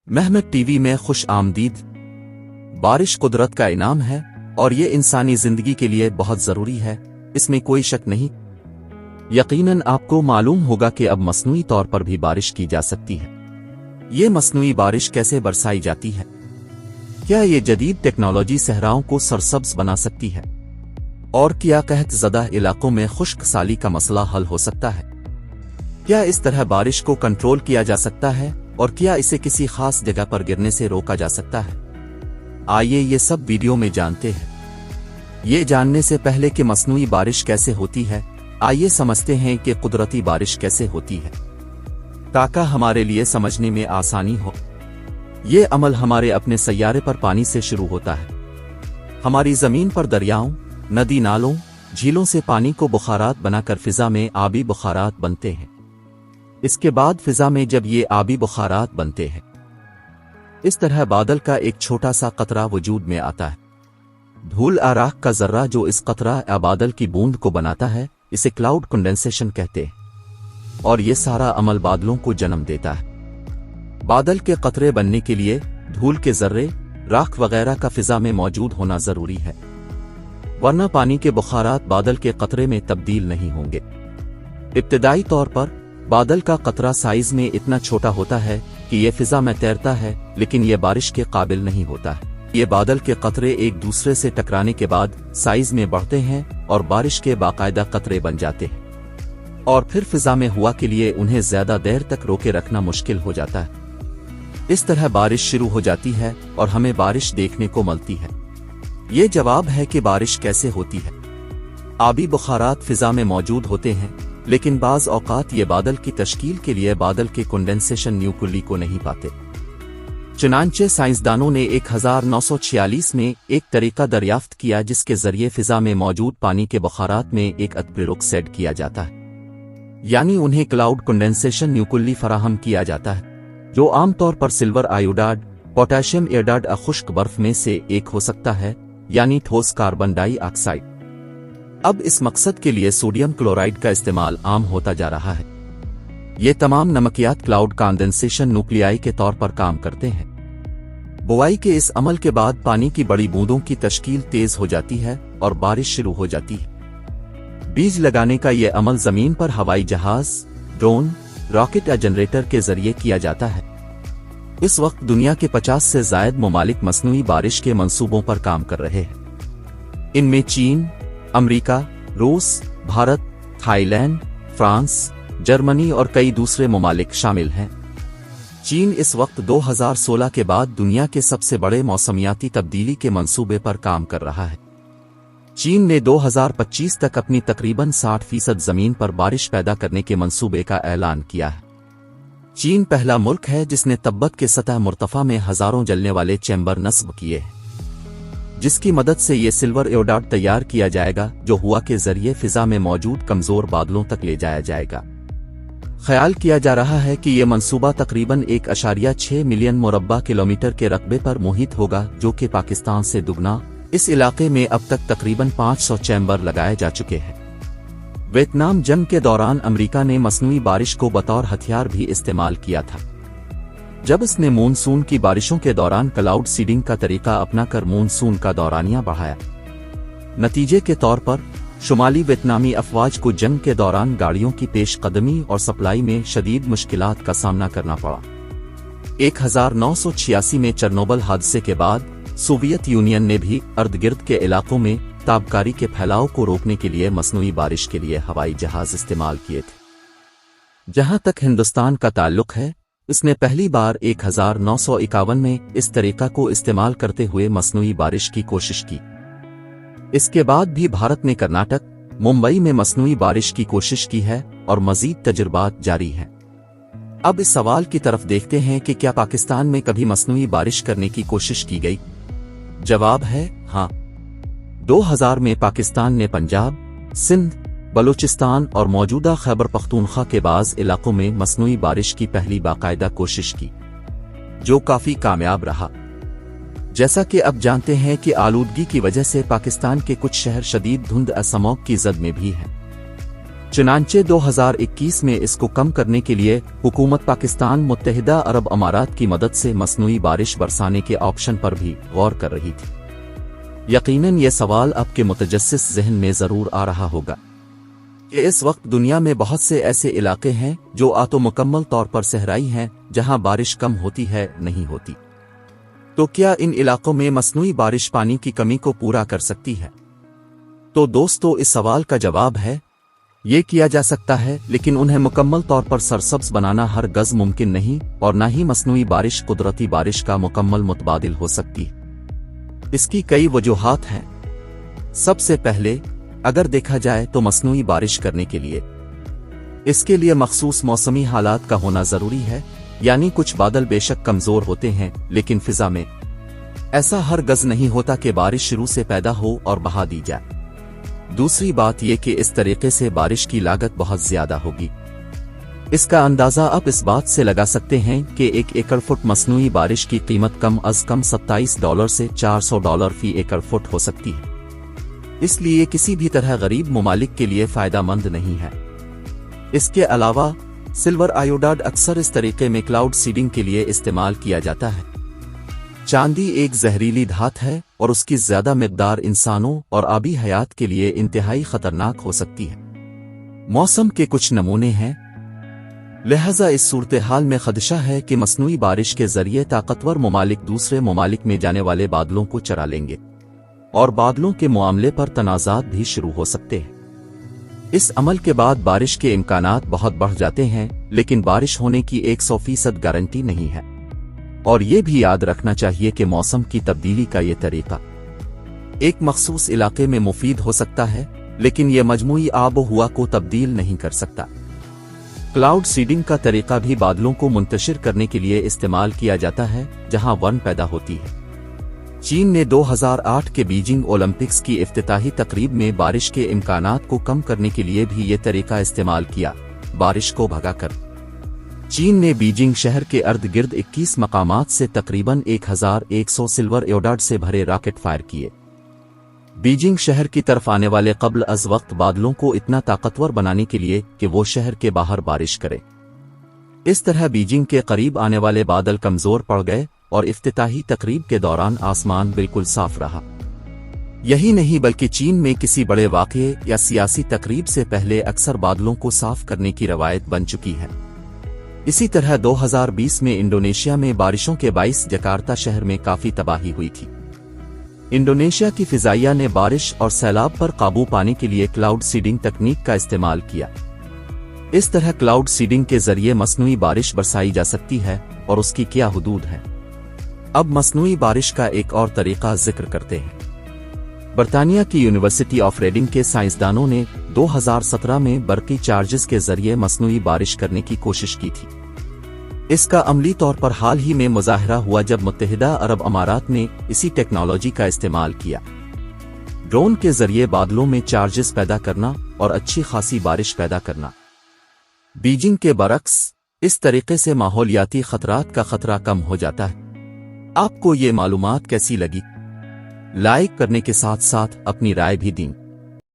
Mahmad TV में खुश आमदीद। बारिश कुदरत का इनाम है और ये इंसानी जिंदगी के लिए बहुत जरूरी है, इसमें कोई शक नहीं। यकीनन आपको मालूम होगा कि अब मसनूई तौर पर भी बारिश की जा सकती है। ये मसनूई बारिश कैसे बरसाई जाती है? क्या ये जदीद टेक्नोलॉजी सहराओं को सरसब्ज बना सकती है? और क्या कहत ज़दा इलाकों में खुश्क साली का मसला हल हो सकता है? क्या इस तरह बारिश को कंट्रोल किया जा सकता है और क्या इसे किसी खास जगह पर गिरने से रोका जा सकता है? आइए ये सब वीडियो में जानते हैं। ये जानने से पहले कि मसनूई बारिश कैसे होती है, आइए समझते हैं कि कुदरती बारिश कैसे होती है, ताकि हमारे लिए समझने में आसानी हो। ये अमल हमारे अपने सैयारे पर पानी से शुरू होता है। हमारी जमीन पर दरियाओं, नदी नालों, झीलों से पानी को बुखारात बनाकर फिजा में आबी बुखारात बनते हैं। इसके बाद फिजा में जब ये आबी बुखारात बनते हैं, इस तरह बादल का एक छोटा सा कतरा वजूद में आता है। धूल आराख का जर्रा जो इस कतरा या बादल की बूंद को बनाता है, इसे क्लाउड कंडेंसेशन कहते हैं। और ये सारा अमल बादलों को जन्म देता है। बादल के कतरे बनने के लिए धूल के जर्रे, राख वगैरह का फिजा में मौजूद होना जरूरी है, वरना पानी के बुखारात बादल के कतरे में तब्दील नहीं होंगे। इब्तिदाई तौर पर बादल का कतरा साइज में इतना छोटा होता है कि यह फिजा में तैरता है, लेकिन यह बारिश के काबिल नहीं होता है। ये बादल के कतरे एक दूसरे से टकराने के बाद साइज में बढ़ते हैं और बारिश के बाकायदा कतरे बन जाते हैं, और फिर फिजा में हुआ के लिए उन्हें ज्यादा देर तक रोके रखना मुश्किल हो जाता है। इस तरह बारिश शुरू हो जाती है और हमें बारिश देखने को मिलती है। ये जवाब है कि बारिश कैसे होती है। आबी बुखारात फिजा में मौजूद होते हैं, लेकिन बाज औकात ये बादल की तश्कील के लिए बादल के कंडेंसेशन न्यूक्ली को नहीं पाते। चुनांचे साइंसदानों ने 1946 में एक तरीका दरियाफ्त किया जिसके जरिए फिजा में मौजूद पानी के बुखारात में एक अतप्रेरुक सेट किया जाता है, यानी उन्हें क्लाउड कंडेंसेशन न्यूक्ली फराहम किया जाता है, जो आमतौर पर सिल्वर आयोडाइड, पोटेशियम आयोडाइड या खुश्क बर्फ में से एक हो सकता है, यानी ठोस कार्बन डाइऑक्साइड। अब इस मकसद के लिए सोडियम क्लोराइड का इस्तेमाल आम होता जा रहा है। ये तमाम नमकियात क्लाउड कंडेंसेशन न्यूक्लियाई के तौर पर काम करते हैं। बुआई के इस अमल के बाद पानी की बड़ी बूंदों की तश्कील तेज हो जाती है और बारिश शुरू हो जाती है। बीज लगाने का यह अमल जमीन पर हवाई जहाज, ड्रोन, रॉकेट या जनरेटर के जरिए किया जाता है। इस वक्त दुनिया के 50 से ज्यादा ममालिक मसनूई बारिश के मंसूबों पर काम कर रहे हैं। इनमें चीन, अमेरिका, रूस, भारत, थाईलैंड, फ्रांस, जर्मनी और कई दूसरे ममालिक शामिल हैं। चीन इस वक्त 2016 के बाद दुनिया के सबसे बड़े मौसमियाती तब्दीली के मंसूबे पर काम कर रहा है। चीन ने 2025 तक अपनी तकरीबन 60% जमीन पर बारिश पैदा करने के मंसूबे का ऐलान किया है। चीन पहला मुल्क है जिसने तिब्बत के सतह मुर्तफा में हजारों जलने वाले चैम्बर नस्ब किए हैं, जिसकी मदद से ये सिल्वर आयोडाइड तैयार किया जाएगा, जो हवा के जरिए फिजा में मौजूद कमजोर बादलों तक ले जाया जाएगा। ख्याल किया जा रहा है कि यह मंसूबा तकरीबन 1.6 मिलियन मुरब्बा किलोमीटर के रकबे पर मुहित होगा, जो कि पाकिस्तान से दुगना। इस इलाके में अब तक तकरीबन 500 चैम्बर लगाए जा चुके हैं। वियतनाम जंग के दौरान अमेरिका ने मसनूई बारिश को बतौर हथियार भी इस्तेमाल किया था, जब इसने मानसून की बारिशों के दौरान क्लाउड सीडिंग का तरीका अपनाकर मानसून का दौरानिया बढ़ाया। नतीजे के तौर पर शुमाली वियतनामी अफवाज को जंग के दौरान गाड़ियों की पेशकदमी और सप्लाई में शदीद मुश्किलात का सामना करना पड़ा। 1986 में चेरनोबिल हादसे के बाद सोवियत यूनियन ने भी इर्द-गिर्द के इलाकों में ताबकारी के फैलाव को रोकने के लिए मसनूई बारिश के लिए हवाई जहाज इस्तेमाल किए थे। जहां तक हिंदुस्तान का ताल्लुक है, इसने पहली बार 1951 में इस तरीका को इस्तेमाल करते हुए मसनूई बारिश की कोशिश की। इसके बाद भी भारत ने कर्नाटक, मुंबई में मसनूई बारिश की कोशिश की है और मजीद तजुर्बात जारी हैं। अब इस सवाल की तरफ देखते हैं कि क्या पाकिस्तान में कभी मसनूई बारिश करने की कोशिश की गई? जवाब है हाँ। 2000 में पाकिस्तान ने पंजाब, सिंध, बलूचिस्तान और मौजूदा खैबर पख्तूनख्वा के बाज़ इलाकों में मसनूई बारिश की पहली बाकायदा कोशिश की, जो काफी कामयाब रहा। जैसा कि अब जानते हैं कि आलूदगी की वजह से पाकिस्तान के कुछ शहर शदीद धुंध असमौग की जद में भी हैं। चुनांचे 2021 में इसको कम करने के लिए हुकूमत पाकिस्तान मुत्तहिदा अरब अमारात की मदद से मसनूई बारिश बरसाने के ऑप्शन पर भी गौर कर रही थी। यकीनन ये सवाल आपके मुतजस्सिस ज़हन में ज़रूर आ रहा होगा कि इस वक्त दुनिया में बहुत से ऐसे इलाके हैं जो आतो मुकम्मल तौर पर सहराई हैं, जहां बारिश कम होती है नहीं होती। तो क्या इन इलाकों में मसनूई बारिश पानी की कमी को पूरा कर सकती है? तो दोस्तों, इस सवाल का जवाब है ये किया जा सकता है, लेकिन उन्हें मुकम्मल तौर पर सरसब्ज बनाना हर गज मुमकिन नहीं, और ना ही मसनूई बारिश कुदरती बारिश का मुकम्मल मुतबादिल हो सकती है। इसकी कई वजूहात हैं। सबसे पहले अगर देखा जाए तो मसनूई बारिश करने के लिए इसके लिए मखसूस मौसमी हालात का होना जरूरी है, यानी कुछ बादल बेशक कमजोर होते हैं, लेकिन फिजा में ऐसा हर गज नहीं होता कि बारिश शुरू से पैदा हो और बहा दी जाए। दूसरी बात यह कि इस तरीके से बारिश की लागत बहुत ज्यादा होगी। इसका अंदाजा आप इस बात से लगा सकते हैं कि 1 एकड़ फुट मसनूई बारिश की कीमत कम अज कम $27 से $400 फी एकड़ फुट हो सकती है। इसलिए किसी भी तरह गरीब ममालिक के लिए फायदेमंद नहीं है। इसके अलावा सिल्वर आयोडाइड अक्सर इस तरीके में क्लाउड सीडिंग के लिए इस्तेमाल किया जाता है। चांदी एक जहरीली धात है और उसकी ज्यादा मिकदार इंसानों और आबी हयात के लिए इंतहाई खतरनाक हो सकती है। मौसम के कुछ नमूने हैं, लिहाजा इस सूरत हाल में खदशा है कि मसनूई बारिश के जरिए ताकतवर ममालिक दूसरे ममालिक में जाने वाले बादलों को चरा लेंगे और बादलों के मामले पर तनाज़ात भी शुरू हो सकते हैं। इस अमल के बाद बारिश के इम्कानात बहुत बढ़ जाते हैं, लेकिन बारिश होने की 100% गारंटी नहीं है। और ये भी याद रखना चाहिए कि मौसम की तब्दीली का ये तरीका एक मखसूस इलाके में मुफीद हो सकता है, लेकिन ये मजमूई आबो हुआ को तब्दील नहीं कर सकता। क्लाउड सीडिंग का तरीका भी बादलों को मुंतशिर करने के लिए इस्तेमाल किया जाता है जहां वन पैदा होती है। चीन ने 2008 के बीजिंग ओलंपिक्स की इफ्तिताही तकरीब में बारिश के इम्कानात को कम करने के लिए भी ये तरीका इस्तेमाल किया, बारिश को भगाकर। चीन ने बीजिंग शहर के अर्द गिर्द 21 मकामात से तकरीबन 1100 सिल्वर आयोडाइड से भरे रॉकेट फायर किए। बीजिंग शहर की तरफ आने वाले कब्ल अज वक्त बादलों को इतना ताकतवर बनाने के लिए कि वो शहर के बाहर बारिश करे। इस तरह बीजिंग के करीब आने वाले बादल कमजोर पड़ गए और इफ्तिताही तकरीब के दौरान आसमान बिल्कुल साफ रहा। यही नहीं बल्कि चीन में किसी बड़े वाक़ये या सियासी तकरीब से पहले अक्सर बादलों को साफ करने की रवायत बन चुकी है। इसी तरह 2020 में इंडोनेशिया में बारिशों के बाइस जकार्ता शहर में काफी तबाही हुई थी। इंडोनेशिया की फिजाइया ने बारिश और सैलाब पर काबू पाने के लिए क्लाउड सीडिंग तकनीक का इस्तेमाल किया। इस तरह क्लाउड सीडिंग के जरिए मसनूई बारिश बरसाई जा सकती है और उसकी क्या हुदूद है। अब मसनूई बारिश का एक और तरीका जिक्र करते हैं। बर्तानिया की यूनिवर्सिटी ऑफ रीडिंग के साइंसदानों ने 2017 में बरकी चार्जेस के जरिए मसनूई बारिश करने की कोशिश की थी। इसका अमली तौर पर हाल ही में मुजाहरा हुआ जब मुत्तहिदा अरब अमारात ने इसी टेक्नोलॉजी का इस्तेमाल किया। ड्रोन के जरिए बादलों में चार्जेस पैदा करना और अच्छी खासी बारिश पैदा करना। बीजिंग के बरक्स इस तरीके से माहौलियाती खतरात का खतरा कम हो जाता है। आपको ये मालूमात कैसी लगी? लाइक करने के साथ साथ अपनी राय भी दें।